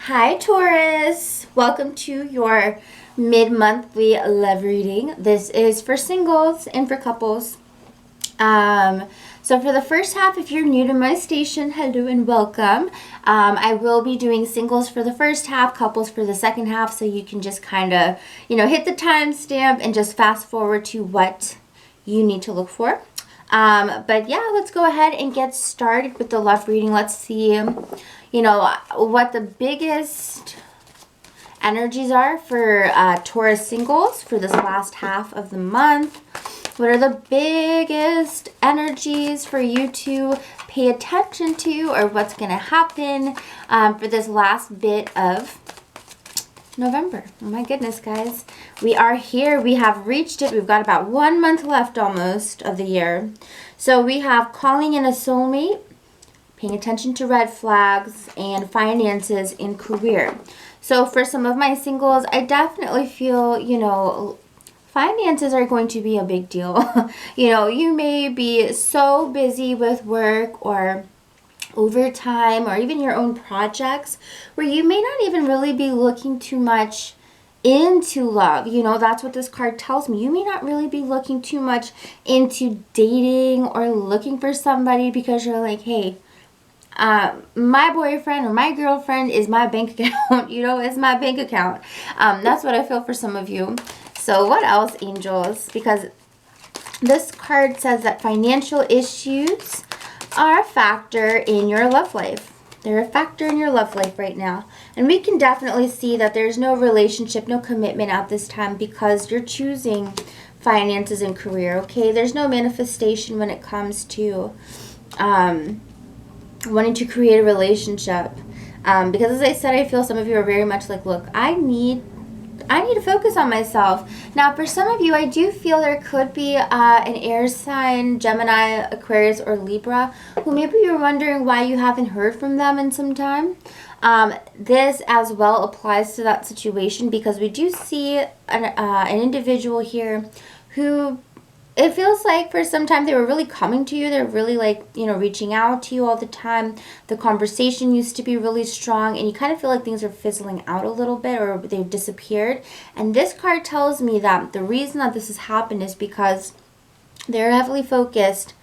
Hi Taurus! Welcome to your mid-monthly love reading. This is for singles and for couples. So for the first half, if you're new to my station, hello and welcome. I will be doing singles for the first half, couples for the second half, so you can just kind of, hit the timestamp and just fast forward to what you need to look for. But yeah, let's go ahead and get started with the love reading. Let's see, what the biggest energies are for Taurus singles for this last half of the month. What are the biggest energies for you to pay attention to, or what's going to happen for this last bit of November? Oh my goodness, guys. We are here. We have reached it. We've got about 1 month left almost of the year. So we have calling in a soulmate, paying attention to red flags, and finances in career. So for some of my singles, I definitely feel, finances are going to be a big deal. You may be so busy with work or overtime or even your own projects where you may not even really be looking too much into love. That's what this card tells me. You may not really be looking too much into dating or looking for somebody because you're like, hey, my boyfriend or my girlfriend is my bank account, is my bank account. That's what I feel for some of you. So what else, angels? Because this card says that financial issues are a factor in your love life. They're a factor in your love life right now. And we can definitely see that there's no relationship, no commitment at this time because you're choosing finances and career, okay? There's no manifestation when it comes to wanting to create a relationship. Because as I said, I feel some of you are very much like, look, I need to focus on myself. Now, for some of you, I do feel there could be an air sign, Gemini, Aquarius, or Libra, who maybe you're wondering why you haven't heard from them in some time. This as well applies to that situation because we do see an individual here who it feels like for some time they were really coming to you. They're really reaching out to you all the time. The conversation used to be really strong and you kind of feel like things are fizzling out a little bit or they've disappeared. And this card tells me that the reason that this has happened is because they're heavily focused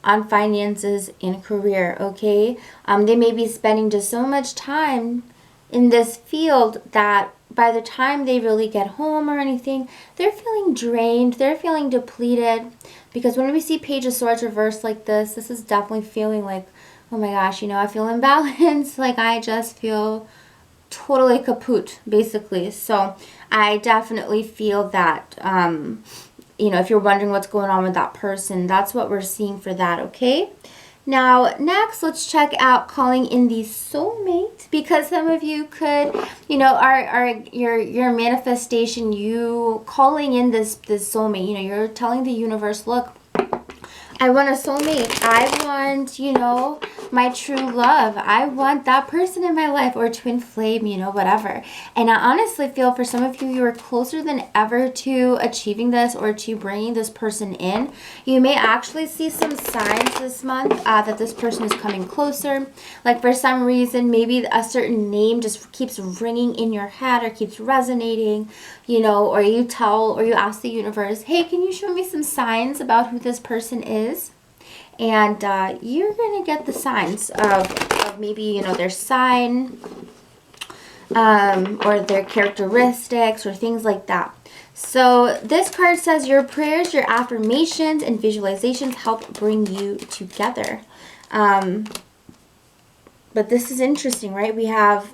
on finances and career, okay? They may be spending just so much time in this field that by the time they really get home or anything, they're feeling drained, they're feeling depleted. Because when we see Page of Swords reversed like this is definitely feeling like, oh my gosh, I feel imbalanced. Like I just feel totally kaput, basically. So I definitely feel that, if you're wondering what's going on with that person, that's what we're seeing for that, okay? Now, next, let's check out calling in the soulmate, because some of you could, are your manifestation, you calling in this soulmate, you're telling the universe, look, I want a soulmate. I want, my true love. I want that person in my life, or twin flame, whatever. And I honestly feel for some of you, you are closer than ever to achieving this or to bringing this person in. You may actually see some signs this month that this person is coming closer. Like for some reason, maybe a certain name just keeps ringing in your head or keeps resonating, or you ask the universe, hey, can you show me some signs about who this person is? And you're going to get the signs of maybe, their sign or their characteristics or things like that. So this card says your prayers, your affirmations, and visualizations help bring you together. But this is interesting, right? We have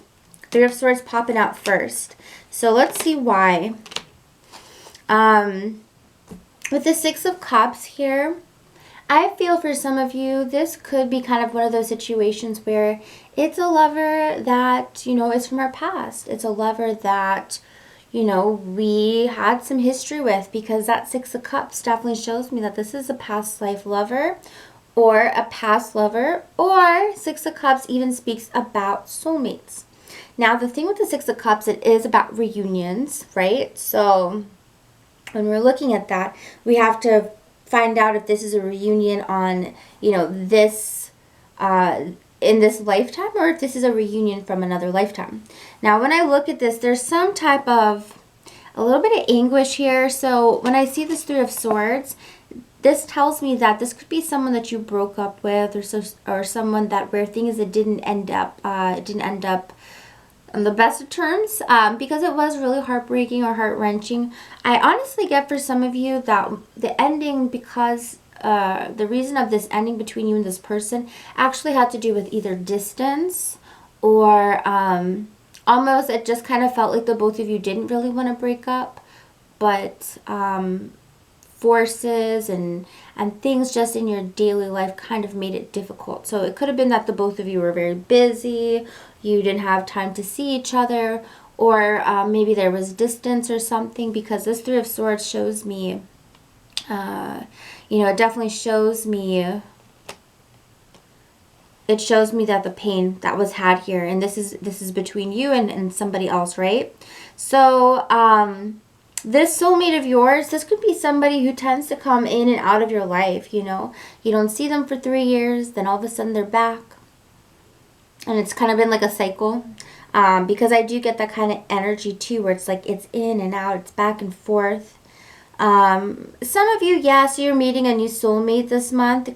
Three of Swords popping out first. So let's see why. With the Six of Cups here, I feel for some of you, this could be kind of one of those situations where it's a lover that, is from our past. It's a lover that, we had some history with, because that Six of Cups definitely shows me that this is a past life lover or a past lover, or Six of Cups even speaks about soulmates. Now, the thing with the Six of Cups, it is about reunions, right? So when we're looking at that, we have to find out if this is a reunion on, this in this lifetime, or if this is a reunion from another lifetime. Now, when I look at this, there's some type of a little bit of anguish here. So when I see this Three of Swords, this tells me that this could be someone that you broke up with, or someone that where things that didn't end up on the best of terms, because it was really heartbreaking or heart-wrenching. I honestly get for some of you that the ending, because the reason of this ending between you and this person actually had to do with either distance or almost it just kind of felt like the both of you didn't really want to break up, but forces and things just in your daily life kind of made it difficult. So it could have been that the both of you were very busy, you didn't have time to see each other, or maybe there was distance or something, because this Three of Swords shows me, you know, it definitely shows me, it shows me that the pain that was had here, and this is between you and somebody else, right? So this soulmate of yours, this could be somebody who tends to come in and out of your life, you know. You don't see them for 3 years, then all of a sudden they're back. And it's kind of been like a cycle. Because I do get that kind of energy too, where it's like it's in and out, it's back and forth. Some of you, yeah, so you're meeting a new soulmate this month.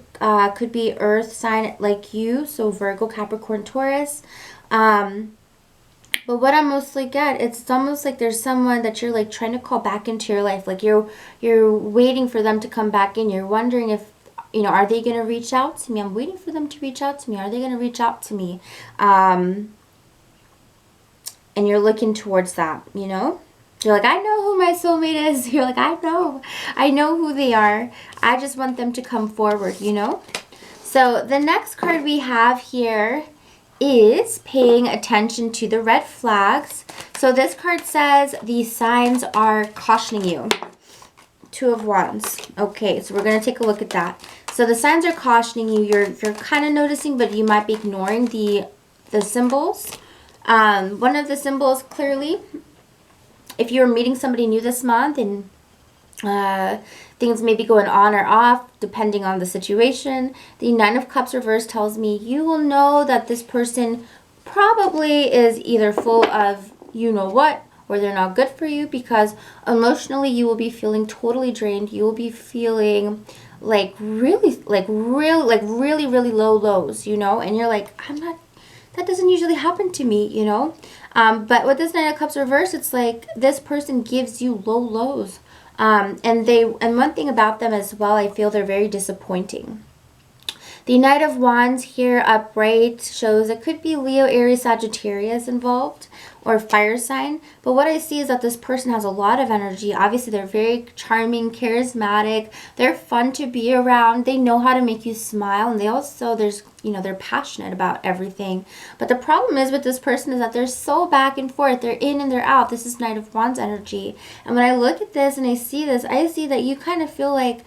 Could be earth sign like you, so Virgo, Capricorn, Taurus. But what I mostly get, it's almost like there's someone that you're like trying to call back into your life. Like you're waiting for them to come back in. You're wondering if, you know, are they going to reach out to me? I'm waiting for them to reach out to me. Are they going to reach out to me? And you're looking towards that, you know? You're like, I know who my soulmate is. You're like, I know who they are. I just want them to come forward, you know? So the next card we have here is paying attention to the red flags. So this card says the signs are cautioning you. Two of Wands. Okay, so we're going to take a look at that. So the signs are cautioning you. You're kind of noticing, but you might be ignoring the symbols. One of the symbols, clearly, if you're meeting somebody new this month and things may be going on or off depending on the situation, the Nine of Cups reverse tells me you will know that this person probably is either full of you know what, or they're not good for you, because emotionally you will be feeling totally drained. You will be feeling like really low lows, you know, and you're like, that doesn't usually happen to me, you know. But with this Nine of Cups reverse, it's like this person gives you low lows. And one thing about them as well, I feel they're very disappointing. The Knight of Wands here upright shows it could be Leo, Aries, Sagittarius involved, or fire sign. But what I see is that this person has a lot of energy. Obviously, they're very charming, charismatic. They're fun to be around. They know how to make you smile. And they also, they're passionate about everything. But the problem is with this person is that they're so back and forth. They're in and they're out. This is Knight of Wands energy. And when I look at this and I see this, I see that you kind of feel like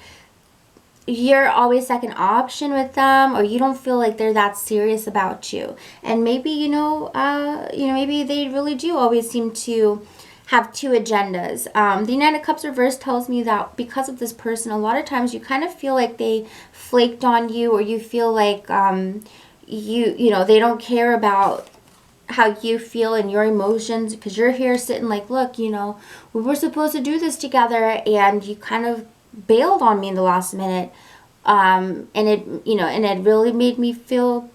you're always second option with them, or you don't feel like they're that serious about you. And maybe, maybe they really do always seem to have two agendas. The Nine of Cups reverse tells me that because of this person, a lot of times you kind of feel like they flaked on you, or you feel like they don't care about how you feel and your emotions, because you're here sitting like, look, we were supposed to do this together, and you kind of bailed on me in the last minute, and it really made me feel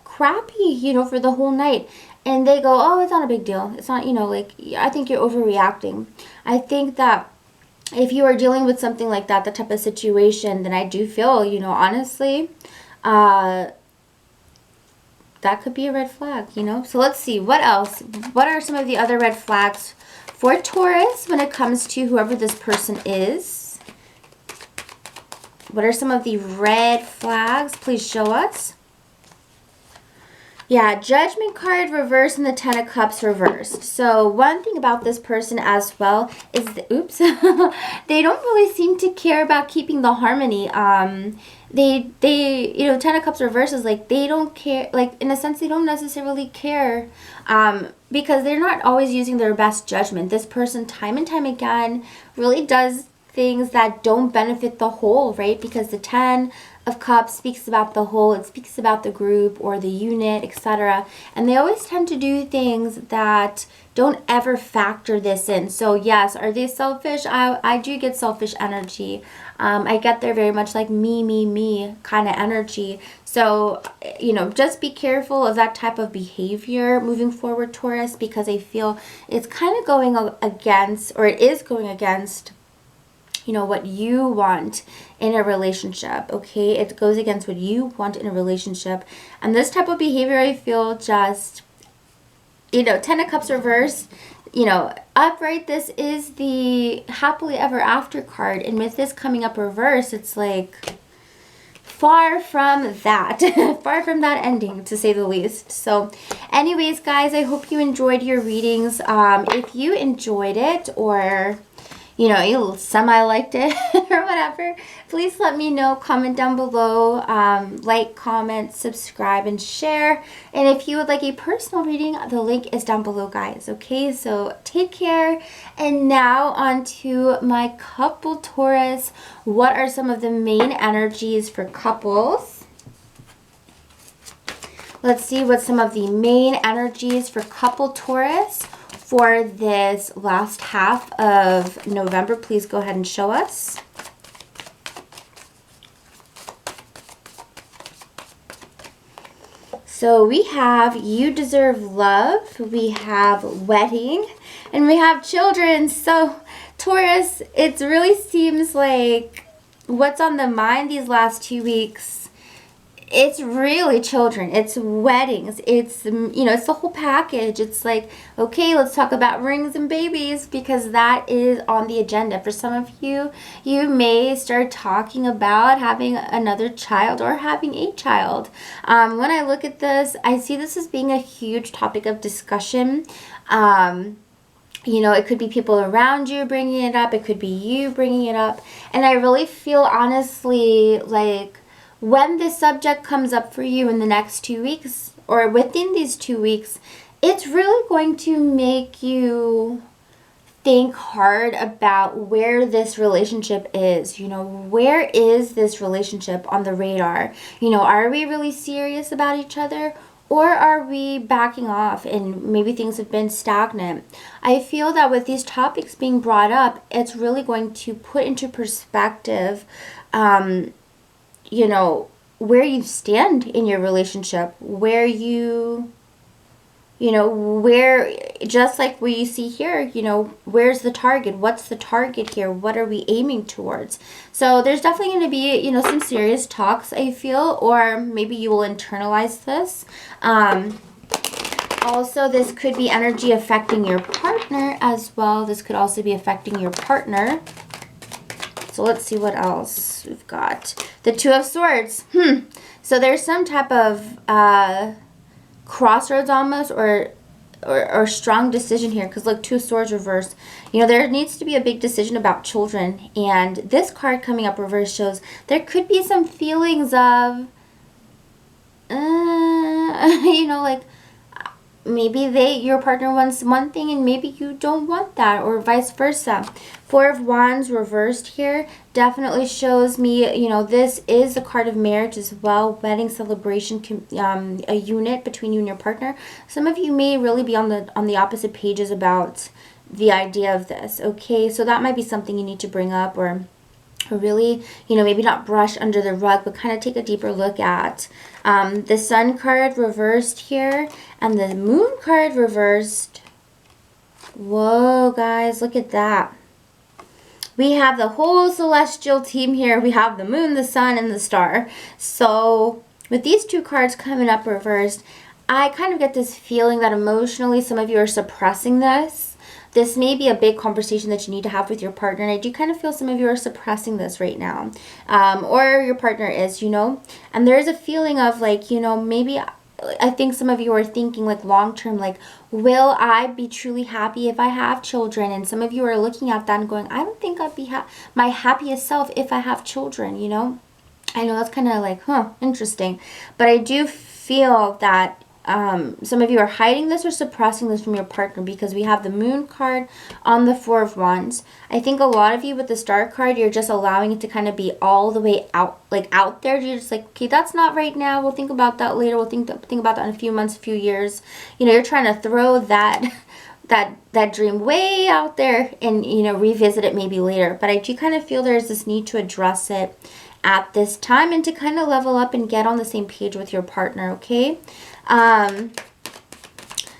crappy, for the whole night. And they go, oh, it's not a big deal. It's not, I think you're overreacting. I think that if you are dealing with something like that, the type of situation, then I do feel, honestly, that could be a red flag, So let's see, what else? What are some of the other red flags for Taurus when it comes to whoever this person is? What are some of the red flags? Please show us. Yeah, Judgment card reversed and the Ten of Cups reversed. So one thing about this person as well is they don't really seem to care about keeping the harmony. Ten of Cups reversed is like they don't care, like in a sense they don't necessarily care, because they're not always using their best judgment. This person time and time again really does things that don't benefit the whole, right? Because the 10 of Cups speaks about the whole, it speaks about the group or the unit, etc. And they always tend to do things that don't ever factor this in. So yes, are they selfish? I do get selfish energy. I get there very much like me kind of energy. So, you know, just be careful of that type of behavior moving forward, Taurus, because I feel it's kind of going against, or it is going against, you know, what you want in a relationship, okay? It goes against what you want in a relationship. And this type of behavior, I feel just, you know, 10 of Cups reversed, you know, upright, this is the happily ever after card. And with this coming up reverse, it's like far from that. Far from that ending, to say the least. So anyways, guys, I hope you enjoyed your readings. If you enjoyed it, or you know, you semi-liked it or whatever, please let me know. Comment down below. Like, comment, subscribe, and share. And if you would like a personal reading, the link is down below, guys. Okay, so take care. And now on to my couple Taurus. What are some of the main energies for couples? Let's see what some of the main energies for couple Taurus for this last half of November. Please go ahead and show us. So we have You Deserve Love, we have Wedding, and we have Children. So Taurus, it really seems like what's on the mind these last 2 weeks, it's really children, it's weddings, it's, you know, it's the whole package. It's like, okay, let's talk about rings and babies, because that is on the agenda. For some of you, you may start talking about having another child or having a child. When I look at this, I see this as being a huge topic of discussion. You know, it could be people around you bringing it up, it could be you bringing it up, and I really feel honestly like when this subject comes up for you in the next 2 weeks, or within these 2 weeks, it's really going to make you think hard about where this relationship is. You know, where is this relationship on the radar? You know, are we really serious about each other? Or are we backing off and maybe things have been stagnant? I feel that with these topics being brought up, it's really going to put into perspective you know, where you stand in your relationship, where you know, where, just like where you see here, you know, where's the target? What's the target here? What are we aiming towards? So there's definitely going to be, you know, some serious talks, I feel, or maybe you will internalize this. Also, this could be energy affecting your partner as well. This could also be affecting your partner. So let's see what else we've got. The Two of Swords. So there's some type of crossroads almost, or strong decision here, because look, Two of Swords reversed. You know, there needs to be a big decision about children, and this card coming up reverse shows there could be some feelings of, you know, like maybe your partner wants one thing and maybe you don't want that, or vice versa. Four of Wands reversed here definitely shows me, you know, this is a card of marriage as well, wedding, celebration, a unit between you and your partner. Some of you may really be on the opposite pages about the idea of this, okay? So that might be something you need to bring up, or really, you know, maybe not brush under the rug, but kind of take a deeper look at. The Sun card reversed here, and the Moon card reversed. Whoa, guys, look at that. We have the whole celestial team here. We have the Moon, the Sun, and the Star. So with these two cards coming up reversed, I kind of get this feeling that emotionally some of you are suppressing this. This may be a big conversation that you need to have with your partner, and I do kind of feel some of you are suppressing this right now. Or your partner is, you know. And there's a feeling of like, you know, maybe I think some of you are thinking like long term, like, will I be truly happy if I have children? And some of you are looking at that and going, I don't think I'd be my happiest self if I have children, you know. I know that's kind of like, interesting. But I do feel that some of you are hiding this or suppressing this from your partner, because we have the Moon card on the Four of Wands. I think a lot of you with the Star card, you're just allowing it to kind of be all the way out, like out there. You're just like, okay, that's not right now. We'll think about that later. We'll think about that in a few months, a few years. You know, you're trying to throw that that dream way out there and, you know, revisit it maybe later. But I do kind of feel there's this need to address it at this time and to kind of level up and get on the same page with your partner, okay?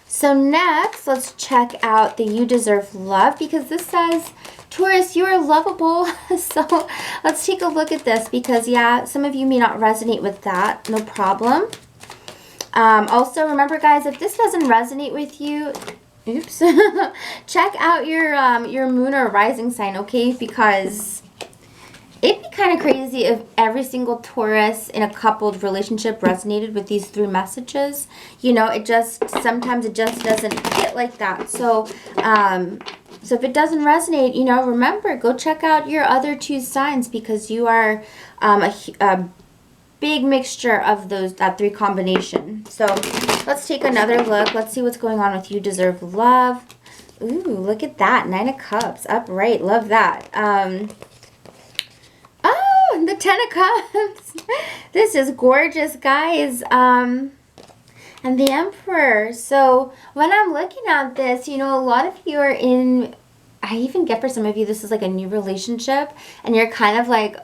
So next, let's check out the You Deserve Love, because this says, Taurus, you are lovable. So let's take a look at this, because yeah, some of you may not resonate with that. No problem. Also, remember guys, if this doesn't resonate with you, oops, check out your moon or rising sign, okay? Because it'd be kind of crazy if every single Taurus in a coupled relationship resonated with these 3 messages. You know, sometimes it just doesn't hit like that. So, so if it doesn't resonate, you know, remember, go check out your other 2 signs, because you are a big mixture of that 3 combination. So let's take another look. Let's see what's going on with You Deserve Love. Ooh, look at that. 9 of Cups. Upright. Love that. Oh, the 10 of Cups. This is gorgeous, guys. And the Emperor. So when I'm looking at this, you know, a lot of you are in, I even get for some of you, this is like a new relationship, and you're kind of like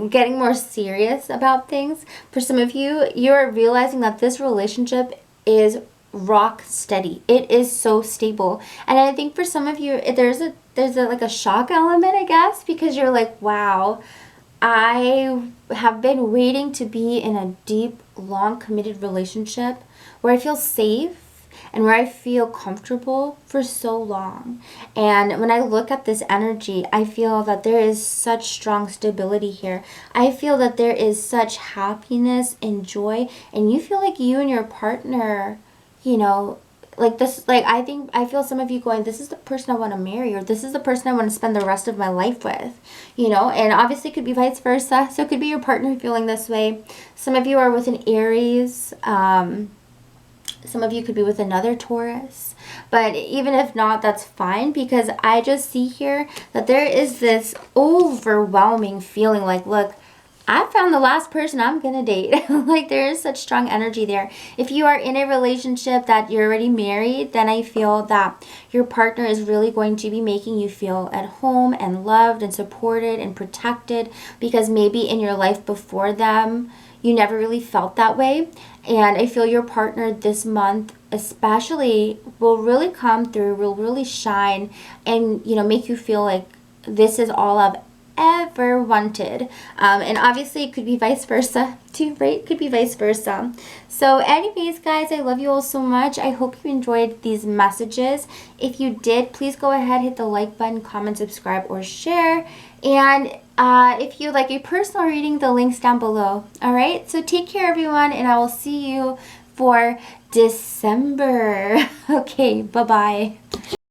getting more serious about things. For some of you, you're realizing that this relationship is rock steady. It is so stable. And I think for some of you, there's like a shock element, I guess, because you're like, wow, I have been waiting to be in a deep, long, committed relationship where I feel safe and where I feel comfortable for so long. And when I look at this energy, I feel that there is such strong stability here. I feel that there is such happiness and joy, and you feel like you and your partner, you know, like this, like I feel some of you going, this is the person I want to marry, or this is the person I want to spend the rest of my life with, you know. And obviously it could be vice versa. So it could be your partner feeling this way. Some of you are with an Aries. Some of you could be with another Taurus. But even if not, that's fine, because I just see here that there is this overwhelming feeling like, look, I found the last person I'm going to date. Like, there is such strong energy there. If you are in a relationship that you're already married, then I feel that your partner is really going to be making you feel at home and loved and supported and protected, because maybe in your life before them, you never really felt that way. And I feel your partner this month especially will really come through, will really shine, and, you know, make you feel like this is all I've ever wanted. And obviously it could be vice versa too, right? It could be vice versa. So anyways, guys, I love you all so much. I hope you enjoyed these messages. If you did, please go ahead, hit the like button, comment, subscribe, or share. And if you'd like a personal reading, the link's down below. All right, so take care, everyone, and I will see you for December. Okay, bye-bye.